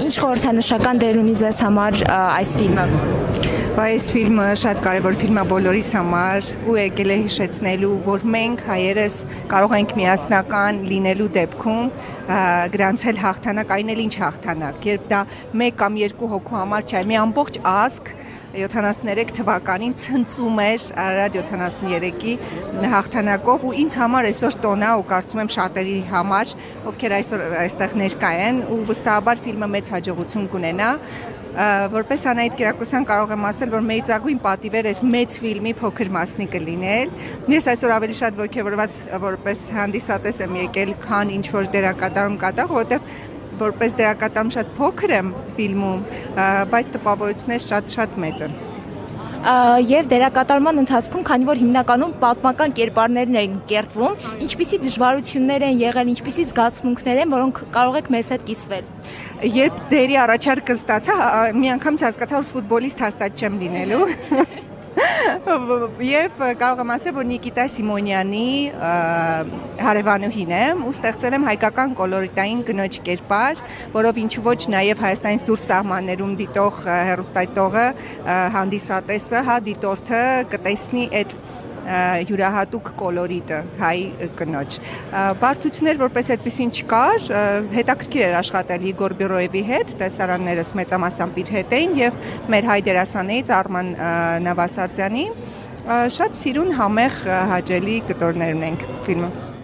Ինչ խորհրդանշական դեր ունի ձեզ համար այս ֆիլմը։ Այս ֆիլմը շատ կարևոր ֆիլմ է բոլորիս համար ու եկել է հիշեցնելու, որ մենք հայերս կարող ենք միասնական լինելու դեպքում գրանցել հաղթանակ, այն էլ ինչ հաղթանակ, երբ դա 1 կամ 2 հոգու համար չէ, մի ամբողջ ազգ 73 թվականին ցնծում էր Արարատ 73-ի հաղթանակով ու ինձ համար այսօր տոն է ու կարծում եմ շատերի համար, ովքեր այսօր այստեղ ներկա են ու վստահաբար ֆիլմը մեծ հաջողություն կունենա։ Որպես Անահիտ Կիրակոսյան կարող եմ ասել, որ մեծագույն պատիվ էր այս մեծ ֆիլմի փոքր մասնիկը լինել։ Ես այսօր ավելի շատ ոգևորված որպես հանդիսատես եմ եկել, քան ինչ որ դերակատարում կատաղ, որովհետև որպես դերակատարում շատ փոքր եմ ֆիլմում, բայց տպավորությունները շատ մեծ են։ Եվ դերակատարման ընթացքում, քանի որ հիմնականում պատմական կերպարներն են կերտվում, ինչպիսի դժվարություններ են եղել, ինչպիսի զգացմունքներ են, որոնք կարող եք մեզ հետ կիսվել։ Երբ դերի առաջարկը ստացա, մի անգամ հասկացա, որ ֆուտբոլիստ հաստատ չեմ լինելու։ Եվ կարող եմ ասել, որ Նիկիտա Սիմոնյանի հարևանուհին եմ ու ստեղծել եմ հայկական կոլորիտային կնոջ կերպար, որով ինչու ոչ նաև Հայաստանից դուրս սահմաններում դիտող հեռուստատողը, հանդիսատեսը, դիտորդը կտեսնի այդ յուրահատուկ կոլորիտը հայ կնոջ։ Բարդություններ որպես այդպեսին չկար, հետաքրքիր էր աշխատել Իգոր Բյուրոևի հետ, տեսարաններս մեծամասամբ իր հետ էին եւ մեր հայ դերասաններից Արման Նավասարդյանի շատ սիրուն համեղ հաճելի կտորներ ունենք ֆիլմը։